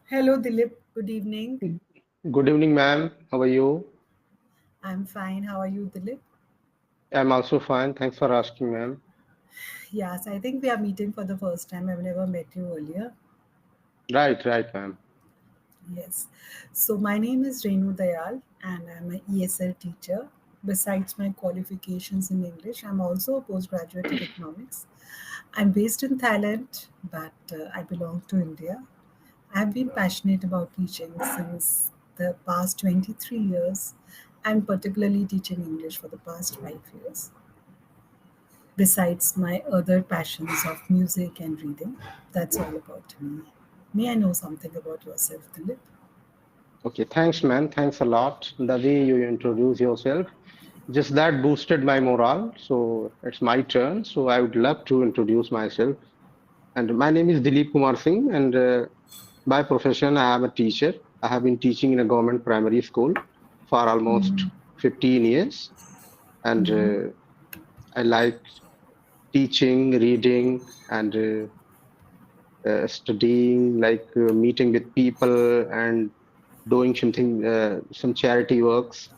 Hello, Dilip. Good evening. Good evening, ma'am. How are you? I'm fine. How are you, Dilip? I'm also fine. Thanks for asking, ma'am. Yes, I think we are meeting for the first time. I've never met you earlier. Right, ma'am. Yes. So, my name is Renu Dayal, and I'm an ESL teacher. Besides my qualifications in English, I'm also a postgraduate in economics. I'm based in Thailand, but I belong to India. I've been passionate about teaching since the past 23 years, and particularly teaching English for the past 5 years. Besides my other passions of music and reading. That's all about me. May I know something about yourself, Dilip? Okay, thanks, man. Thanks a lot. The way you introduce yourself, just that boosted my morale. So it's my turn. So I would love to introduce myself. And my name is Dilip Kumar Singh, and by profession, I am a teacher. I have been teaching in a government primary school for almost 15 years, and I like teaching, reading, and studying, like meeting with people and doing something, some charity works.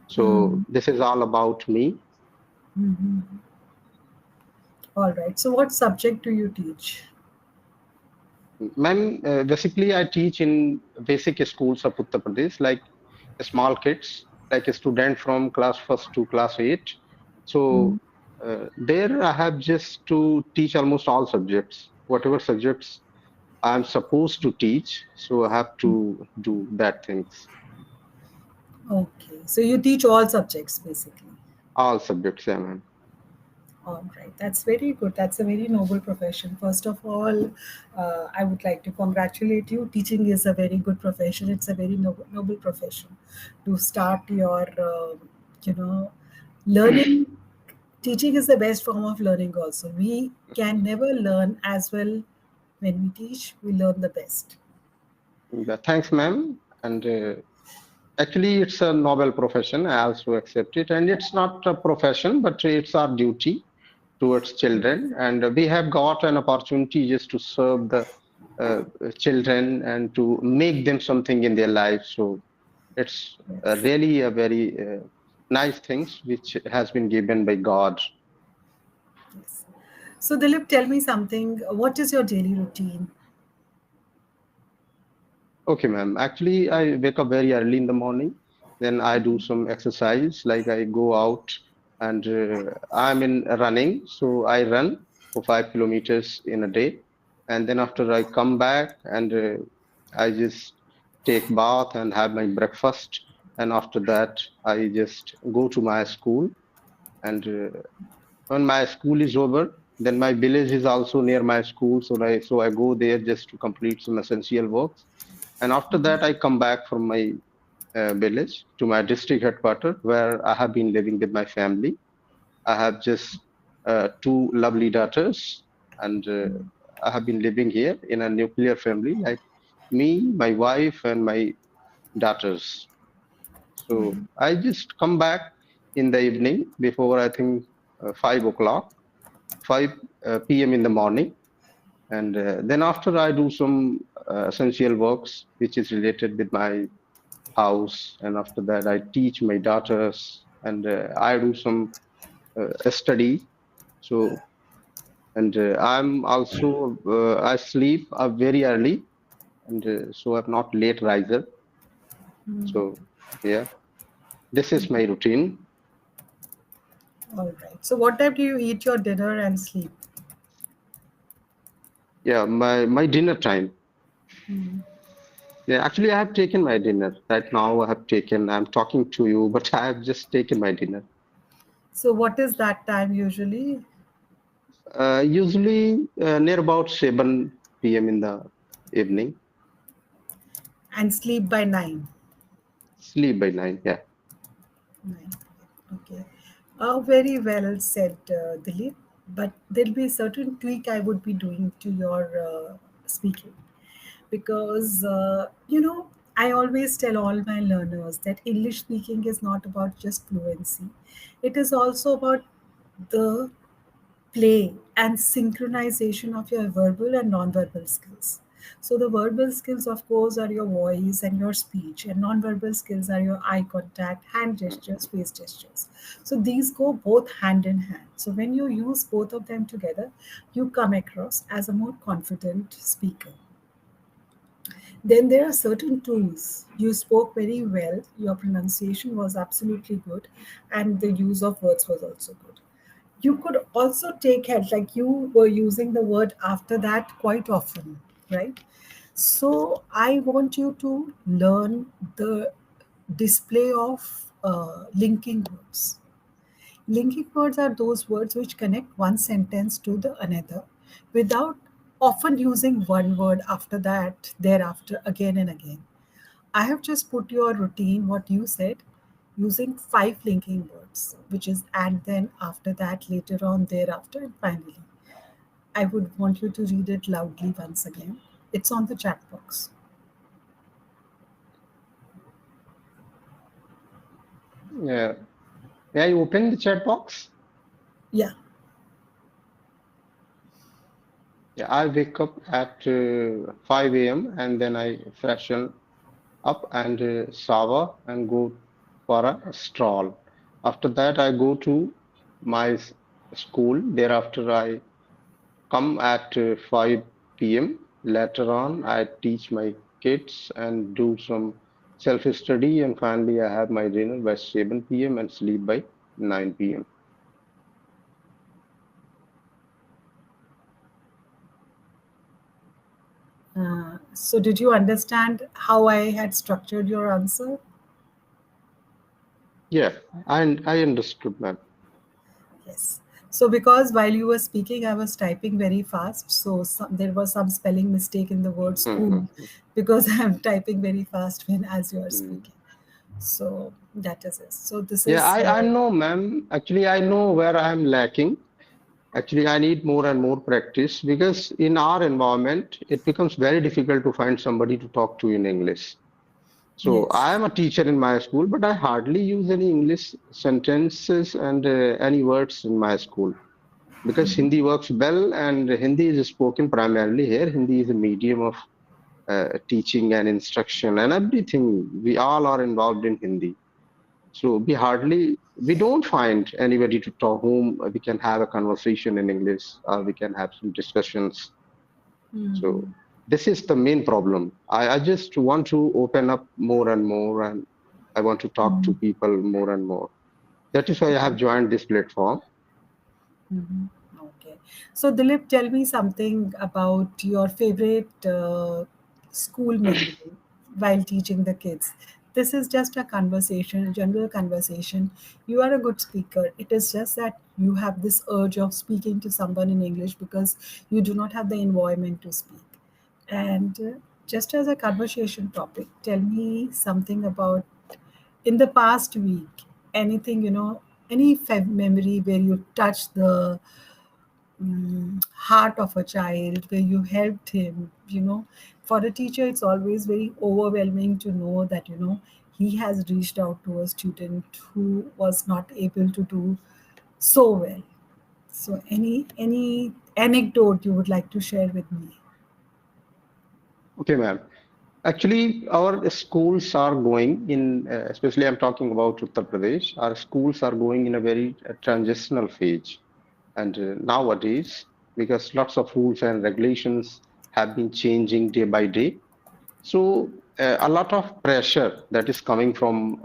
So Mm-hmm. this is all about me. Mm-hmm. All right. So, what subject do you teach? Ma'am, basically I teach in basic schools of Uttar Pradesh, like small kids, like a student from class first to class eight. Mm. So there I have just to teach almost all subjects, whatever subjects I'm supposed to teach. So I have to do that things, Okay. So, you teach all subjects basically. all subjects, yeah, ma'am. All right, that's very good. That's a very noble profession. First of all, I would like to congratulate you. Teaching is a very good profession. It's a very noble profession to start your, you know, learning. Teaching is the best form of learning. Also, we can never learn as well when we teach. We learn the best. Yeah, thanks, ma'am. And actually, it's a noble profession. I also accept it. And it's not a profession, but it's our duty towards children. And we have got an opportunity just to serve the uh, children and to make them something in their life. So it's Yes. really a very nice things which has been given by God. Yes. So, Dilip, tell me something. What is your daily routine? Okay, ma'am. Actually, I wake up very early in the morning. Then I do some exercise, like I go out and I'm in running. So I run for 5 kilometers in a day. And then after I come back and I just take bath and have my breakfast. And after that, I just go to my school. And when my school is over, then my village is also near my school. So I go there just to complete some essential works, and after that, I come back from my village to my district headquarters where I have been living with my family. I have just two lovely daughters, and I have been living here in a nuclear family, like me, my wife, and my daughters. So I just come back in the evening before I think 5 o'clock, 5 p.m. in the morning. And then after I do some essential works which is related with my house, and after that I teach my daughters, and I do some study. So and I'm also I sleep very early, and so I'm not late riser. So yeah, this is my routine. All right. So, what time do you eat your dinner and sleep? Yeah, my dinner time. Yeah, actually I have taken my dinner right now. I have taken. I'm talking to you, but I have just taken my dinner. So, what is that time usually? Usually near about 7 p.m. in the evening. And sleep by 9. Sleep by 9. Yeah. 9 Okay. Very well said, Dilip. But there'll be a certain tweak I would be doing to your speaking. Because, I always tell all my learners that English speaking is not about just fluency, it is also about the play and synchronization of your verbal and non-verbal skills. So the verbal skills, of course, are your voice and your speech, and non-verbal skills are your eye contact, hand gestures, face gestures. So these go both hand in hand. So when you use both of them together, you come across as a more confident speaker. Then there are certain tools. You spoke very well, your pronunciation was absolutely good, and the use of words was also good. You could also take help, like you were using the word after that quite often, right? So I want you to learn the display of linking words. Linking words are those words which connect one sentence to the another without often using one word after that, thereafter, again and again. I have just put your routine, what you said, using five linking words, which is and then, after that, later on, thereafter, and finally. I would want you to read it loudly once again. It's on the chat box. Yeah. May I open the chat box? Yeah. Yeah, I wake up at 5 a.m. and then I freshen up and shower and go for a stroll. After that, I go to my school. Thereafter, I come at 5 p.m. Later on, I teach my kids and do some self-study. And finally, I have my dinner by 7 p.m. and sleep by 9 p.m. So, did you understand how I had structured your answer? Yeah, and I understood, ma'am. Yes. So, because while you were speaking, I was typing very fast. So, there was some spelling mistake in the word school Mhm. because I'm typing very fast when as you are Mm. speaking. So, that is it. So, this Yeah, is, I know, ma'am. Actually, I know where I'm lacking. Actually, I need more and more practice because in our environment, it becomes very difficult to find somebody to talk to in English. So I yes. am a teacher in my school, but I hardly use any English sentences and any words in my school because Hindi works well and Hindi is spoken primarily here. Hindi is a medium of teaching and instruction and everything. We all are involved in Hindi. So we don't find anybody to talk whom we can have a conversation in English or we can have some discussions. So Mhm. this is the main problem. I just want to open up more and more and I want to talk to Mhm. people more and more. That is why I have joined this platform. Mhm. Okay. So, Dilip, tell me something about your favorite school memory while teaching the kids. This is just a conversation, a general conversation. You are a good speaker. It is just that you have this urge of speaking to someone in English because you do not have the environment to speak. And just as a conversation topic, tell me something about in the past week, anything, any memory where you touched the heart of a child, where you helped him. For a teacher, it's always very overwhelming to know that, he has reached out to a student who was not able to do so well. So any anecdote you would like to share with me? Okay, ma'am. Actually, our schools are going in, especially I'm talking about Uttar Pradesh, our schools are going in a very transitional phase. And nowadays, because lots of rules and regulations have been changing day by day, so a lot of pressure that is coming from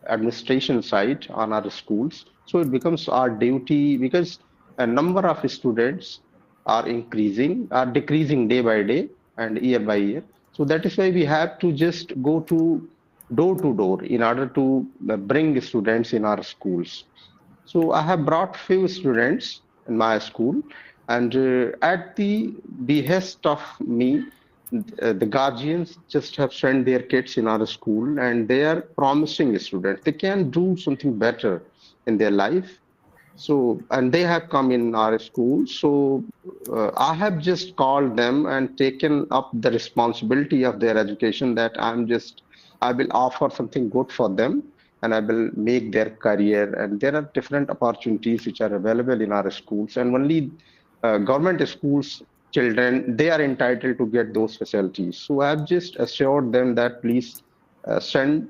administration side on our schools. So it becomes our duty because a number of students are decreasing day by day and year by year. So that is why we have to just go to door in order to bring students in our schools. So I have brought few students in my school, and at the behest of me, the guardians just have sent their kids in our school, and they are promising students they can do something better in their life. So, and they have come in our school. So, I have just called them and taken up the responsibility of their education that I will offer something good for them and I will make their career. And there are different opportunities which are available in our schools. And only government schools children, they are entitled to get those facilities. So I've just assured them that please send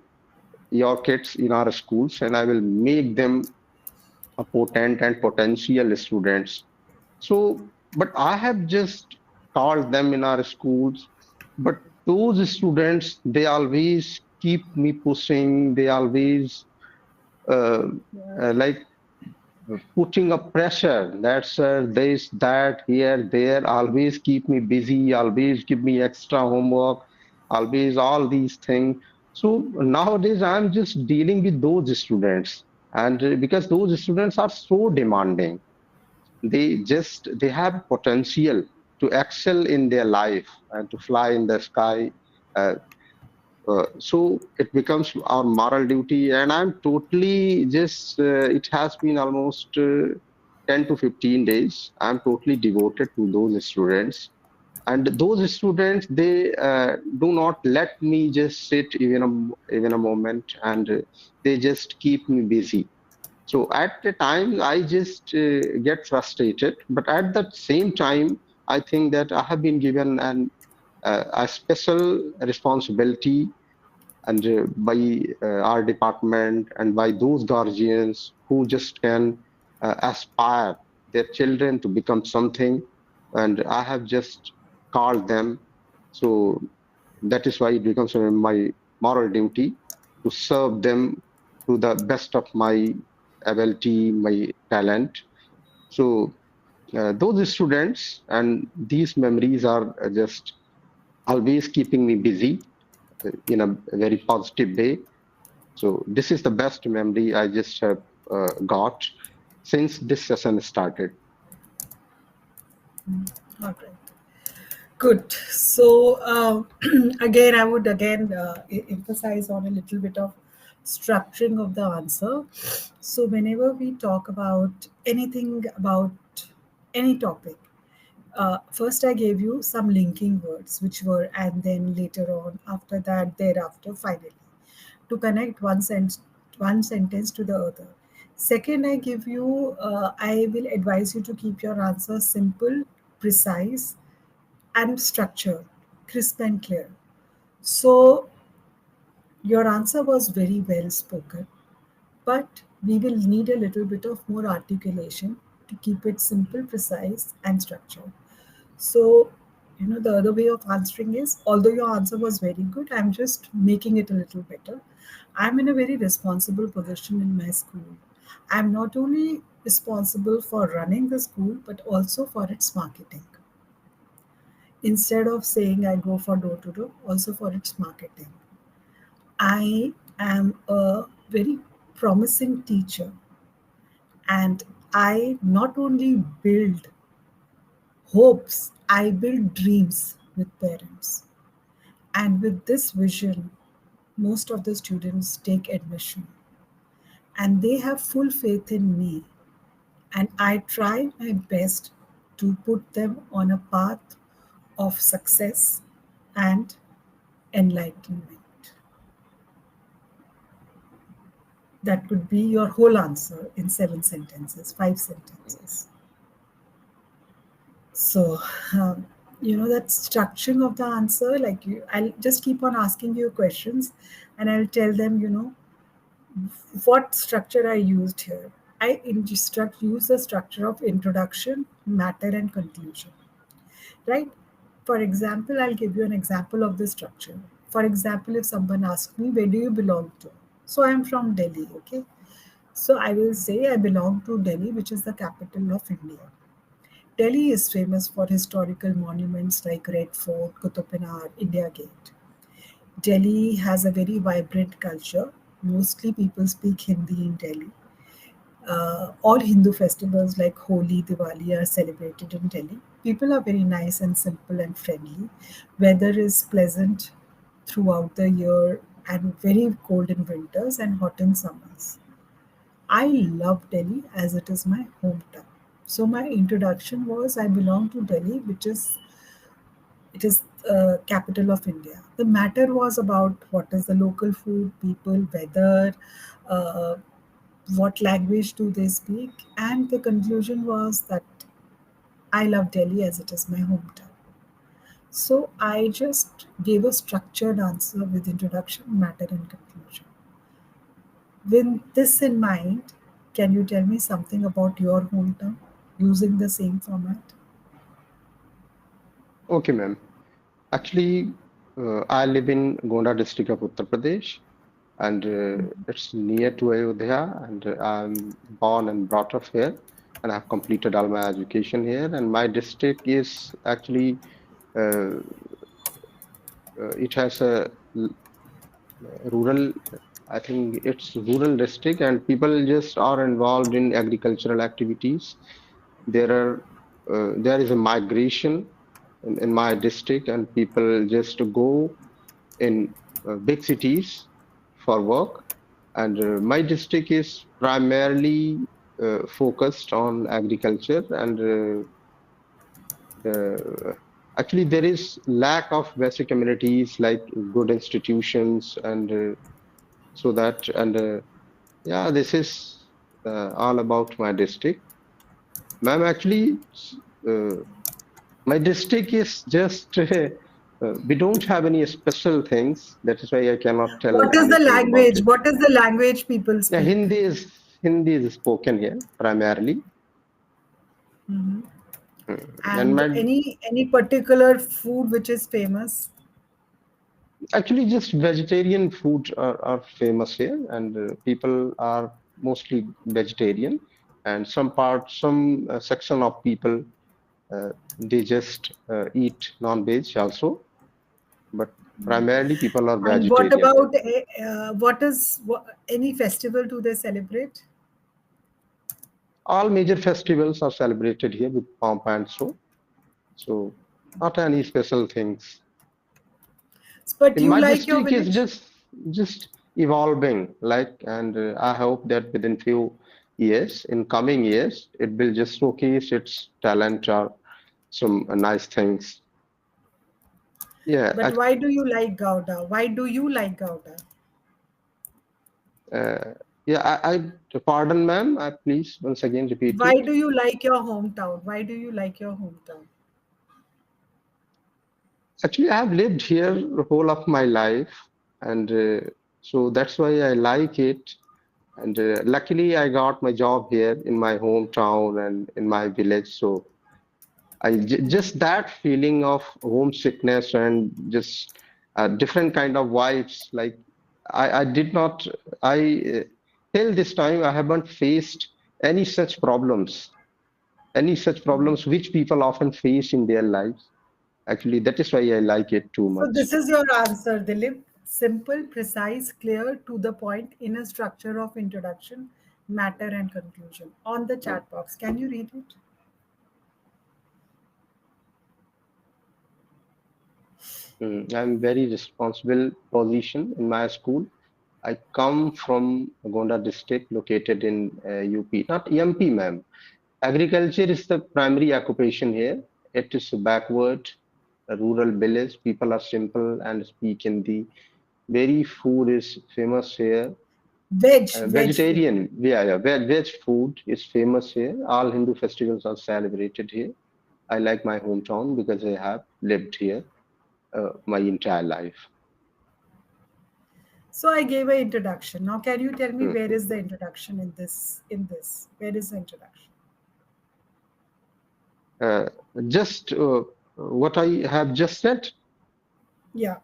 your kids in our schools, and I will make them a potent and potential students. So, but I have just taught them in our schools, but those students, they always keep me pushing, they always uh, like putting a pressure. That's this, that, here, there, always keep me busy, always give me extra homework, always all these things. So nowadays, I'm just dealing with those students. And because those students are so demanding, they have potential to excel in their life and to fly in the sky. Uh, so it becomes our moral duty, and I'm totally just, it has been almost 10 to 15 days. I'm totally devoted to those students. And those students, they do not let me just sit even a moment, and they just keep me busy. So at the time, I just get frustrated. But at that same time, I think that I have been given a special responsibility, and by our department and by those guardians who just can aspire their children to become something, and I have just called them. So that is why it becomes my moral duty to serve them to the best of my ability, my talent. So those students and these memories are just always keeping me busy in a very positive way. So this is the best memory I just have got since this session started. All right. Good. So again, I would again emphasize on a little bit of structuring of the answer. So whenever we talk about anything about any topic, first I gave you some linking words, which were and then later on, after that, thereafter, finally, to connect one sentence to the other. Second, I will advise you to keep your answer simple, precise, and structured, crisp and clear. So your answer was very well spoken, but we will need a little bit of more articulation to keep it simple, precise, and structured. So, the other way of answering is, although your answer was very good, I'm just making it a little better. I'm in a very responsible position in my school. I'm not only responsible for running the school, but also for its marketing. Instead of saying I go for door to door, also for its marketing. I am a very promising teacher, and I not only build hopes, I build dreams with parents. And with this vision, most of the students take admission and they have full faith in me. And I try my best to put them on a path of success and enlightenment. That could be your whole answer in 7 sentences, 5 sentences. So, that structuring of the answer, like I'll just keep on asking you questions and I'll tell them, what structure I used here. Use the structure of introduction, matter, and conclusion, right? For example, I'll give you an example of the structure. For example, if someone asks me, where do you belong to? So I'm from Delhi, okay? So I will say I belong to Delhi, which is the capital of India. Delhi is famous for historical monuments like Red Fort, Qutub Minar, India Gate. Delhi has a very vibrant culture. Mostly people speak Hindi in Delhi. All Hindu festivals like Holi, Diwali are celebrated in Delhi. People are very nice and simple and friendly. Weather is pleasant throughout the year and very cold in winters and hot in summers. I love Delhi as it is my hometown. So my introduction was I belong to Delhi, which is it is capital of India. The matter was about what is the local food, people, weather, uh, what language do they speak, and the conclusion was that I love Delhi as it is my hometown. So I just gave a structured answer with introduction, matter, and conclusion. With this in mind, can you tell me something about your hometown using the same format? Okay, ma'am. Actually, I live in Gonda district of Uttar Pradesh, and it's near to Ayodhya, and I'm born and brought up here, and I've completed all my education here. And my district is actually uh, it has a rural, I think it's rural district, and people just are involved in agricultural activities. There is a migration in my district, and people just go in big cities for work. And my district is primarily focused on agriculture, and actually there is lack of basic amenities like good institutions, and so that and yeah, this is all about my district, ma'am. Actually, uh, my district is just we don't have any special things. That is why I cannot tell What is the anything about language? it. What is the language people Yeah, speak? Hindi is spoken here primarily. Mhm. And And my any particular food which is famous? actually just vegetarian food are famous here, and people are mostly vegetarian, and some section of people they just eat non-veg also, but primarily people are And what vegetarian here. about any festival do they celebrate? All major festivals are celebrated here with pomp and show, so not any special things. But In you my like your district is village? just evolving, like, and I hope that within few years, in coming years, it will just showcase its talent or some nice things. Yeah, But why do you like Gouda? Why do you like Gouda? uh, yeah, pardon, ma'am. I please once again repeat Why it. do you like your hometown? Why do you like your hometown? Actually, I have lived here the whole of my life, and so that's why I like it. And luckily, I got my job here in my hometown and in my village. So just that feeling of homesickness and just different kind of vibes. Like I did not, I till this time I haven't faced any such problems, any such problems which people often face in their lives. Actually, that is why I like it too So much. this is your answer, Dilip. Simple, precise, clear, to the point, in a structure of introduction, matter, and conclusion. On the chat box, can you read it? I'm very responsible position in my school. I come from Gonda district located in UP, not MP, ma'am. Agriculture is the primary occupation here. It is backward, a rural village. People are simple and speak Hindi. Very food is famous here. Veg food. Vegetarian, yeah, yeah, veg food is famous here. All Hindu festivals are celebrated here. I like my hometown because I have lived here my entire life. So I gave an introduction. Now, can you tell me where is Mhm. the introduction in this? In this, where is the introduction? Uh, just what I have just said. Yeah,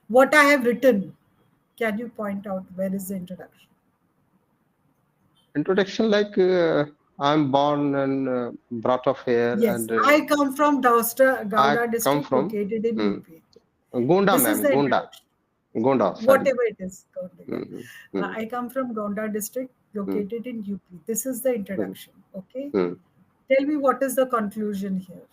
what I have written. Can you point out where is the introduction? Introduction, like I'm born and brought up here, Yes, and I come from I Gouda come district from located in mm, UP. Gonda, This is ma'am, the Gonda, introduction. Gonda, sorry. Whatever it is, Gonda, yeah. Mm, mm, I come from Gonda district mm, located in UP. This is the mm, introduction. Okay. mm. Tell me what is the conclusion here?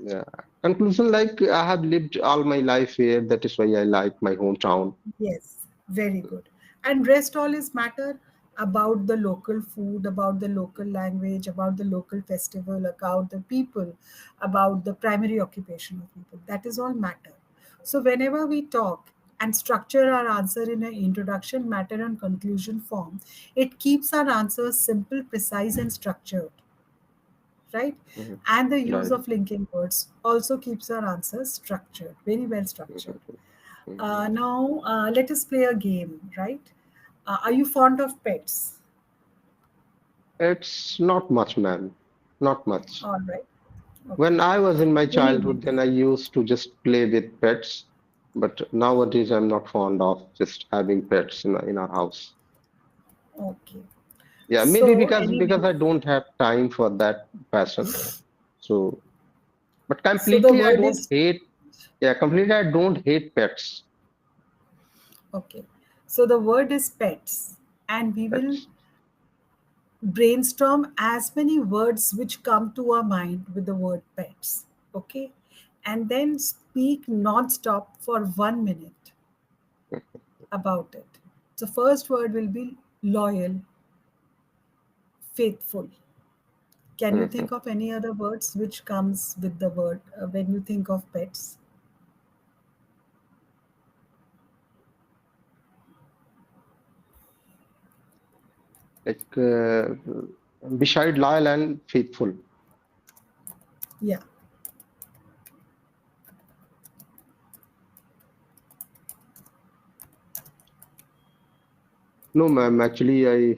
Yeah. Conclusion, like I have lived all my life here. That is why I like my hometown. Yes, very good. And rest all is matter about the local food, about the local language, about the local festival, about the people, about the primary occupation of people. That is all matter. So whenever we talk and structure our answer in an introduction, matter, and conclusion form, it keeps our answers simple, precise, and structured. right? Mhm. And the use Right. of linking words also keeps our answers structured, very well structured. Mhm. Now, let us play a game, right? Are you fond of pets? It's not much, man. Not much. All right. Okay. When I was in my childhood, then Anyways, I used to just play with pets. But nowadays, I'm not fond of just having pets in our house. okay. Yeah, maybe So, because anyways, I don't have time for that passion. So, but so the completely, I word don't is hate. Yeah, completely, I don't hate pets. okay. So the word is pets, and we will Pets. brainstorm as many words which come to our mind with the word pets. Okay, and then speak non-stop for 1 minute about it. So first word will be loyal, faithful. Can you Mhm. think of any other words which comes with the word when you think of pets? Like beside loyal and faithful. Yeah. No, ma'am. Actually, I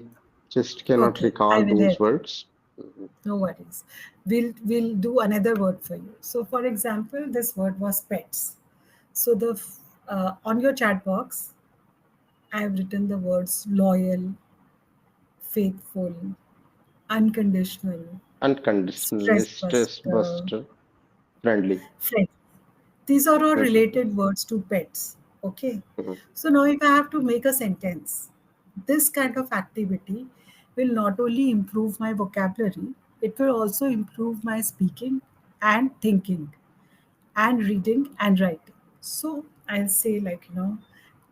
just cannot Okay. I recall will those help. words. Mhm. No worries. We'll do another word for you. So, for example, this word was pets. So on your chat box, I have written the words loyal, faithful, unconditional, Unconditional, stress stress buster, buster, friendly. friend. These are all Mhm. related words to pets. Okay. Mhm. So now, if I have to make a sentence, this kind of activity will not only improve my vocabulary, it will also improve my speaking and thinking and reading and writing. So I'll say, like,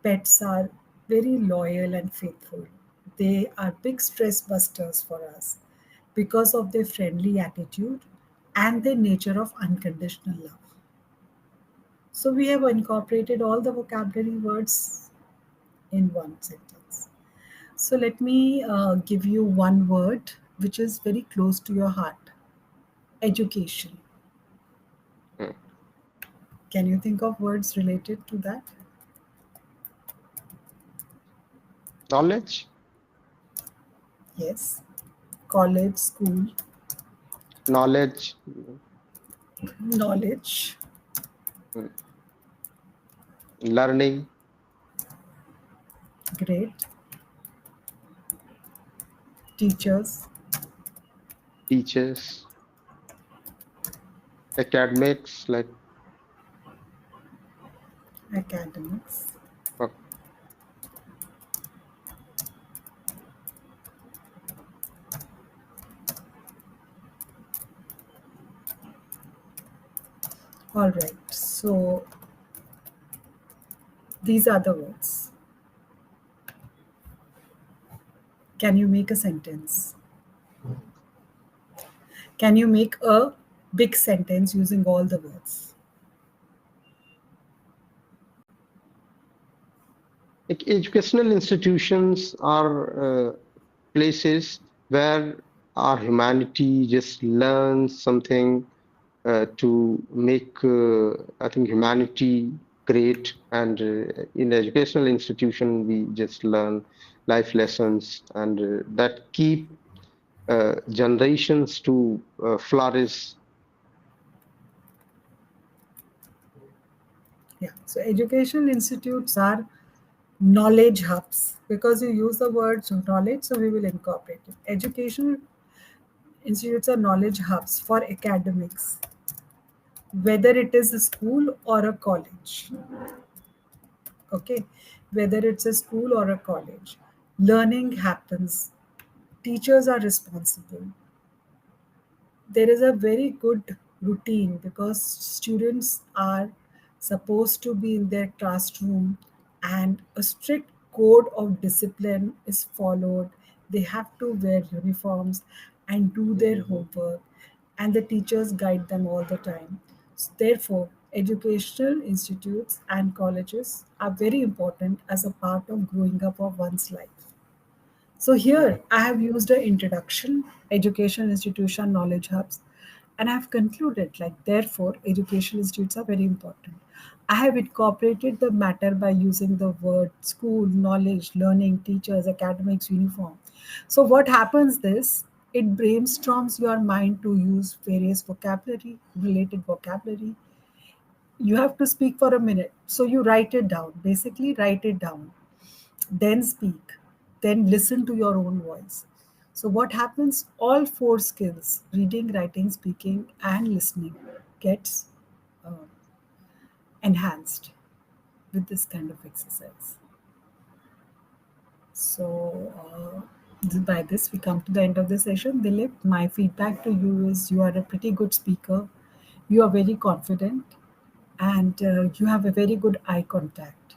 pets are very loyal and faithful. They are big stress busters for us because of their friendly attitude and their nature of unconditional love. So we have incorporated all the vocabulary words in one sentence. So let me give you one word which is very close to your heart: education. Mhm. Can you think of words related to that? Knowledge, Yes. College, school, knowledge, knowledge. mm, learning, Great. Teachers, teachers, academics, like academics. uh, All right. So these are the words. Can you make a sentence? Can you make a big sentence using all the words? educational institutions are places where our humanity just learns something to make, I think, humanity great. And in educational institution, we just learn life lessons, and that keep generations to flourish. Yeah. So educational institutes are knowledge hubs because you use the word knowledge, so we will incorporate it. Educational institutes are knowledge hubs for academics, whether it is a school or a college. Okay, whether it's a school or a college, learning happens. Teachers are responsible. There is a very good routine because students are supposed to be in their classroom and a strict code of discipline is followed. They have to wear uniforms and do their homework, and the teachers guide them all the time. Therefore, educational institutes and colleges are very important as a part of growing up of one's life. So here I have used an introduction, education institution, knowledge hubs. And I've concluded, like, therefore, educational institutes are very important. I have incorporated the matter by using the word school, knowledge, learning, teachers, academics, uniform. So what happens this, it brainstorms your mind to use various vocabulary, related vocabulary. You have to speak for a minute. So you write it down, basically write it down, then speak, then listen to your own voice. So, what happens? All four skills, reading, writing, speaking, and listening, gets uh, enhanced with this kind of exercise. So, by this, we come to the end of the session. Dilip, my feedback to you is you are a pretty good speaker, you are very confident, and you have a very good eye contact.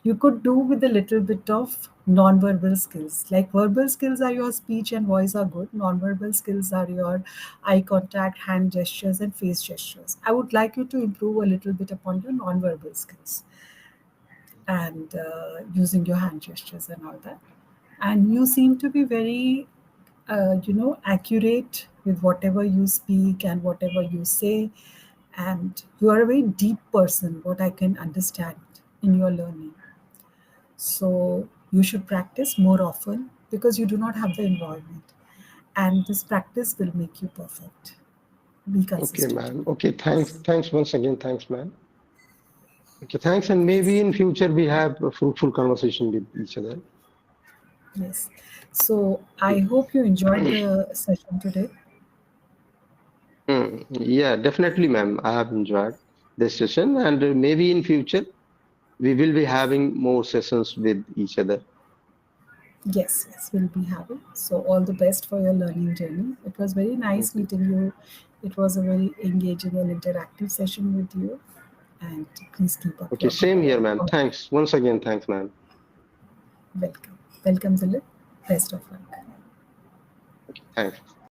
You could do with a little bit of non-verbal skills. Like verbal skills are your speech and voice are good. Non-verbal skills are your eye contact, hand gestures, and face gestures. I would like you to improve a little bit upon your non-verbal skills and using your hand gestures and all that. And you seem to be very, accurate with whatever you speak and whatever you say. And you are a very deep person, what I can understand in your learning. So you should practice more often because you do not have the environment. And this practice will make you perfect. Be Okay, consistent. ma'am. Okay, thanks once again. Thanks, ma'am. Okay, thanks. And maybe in future we have a fruitful conversation with each other. Yes. So I hope you enjoyed the session today. Yeah, definitely, ma'am. I have enjoyed this session, and maybe in future we will be having more sessions with each other. Yes, yes, we'll be having. So all the best for your learning journey. It was very nice Okay. meeting you. It was a very engaging and interactive session with you. And please keep up Okay, your good same here, work. ma'am. Thanks. Once again, thanks, ma'am. Welcome. Welcome, Dilip. Best of luck. Okay, thanks.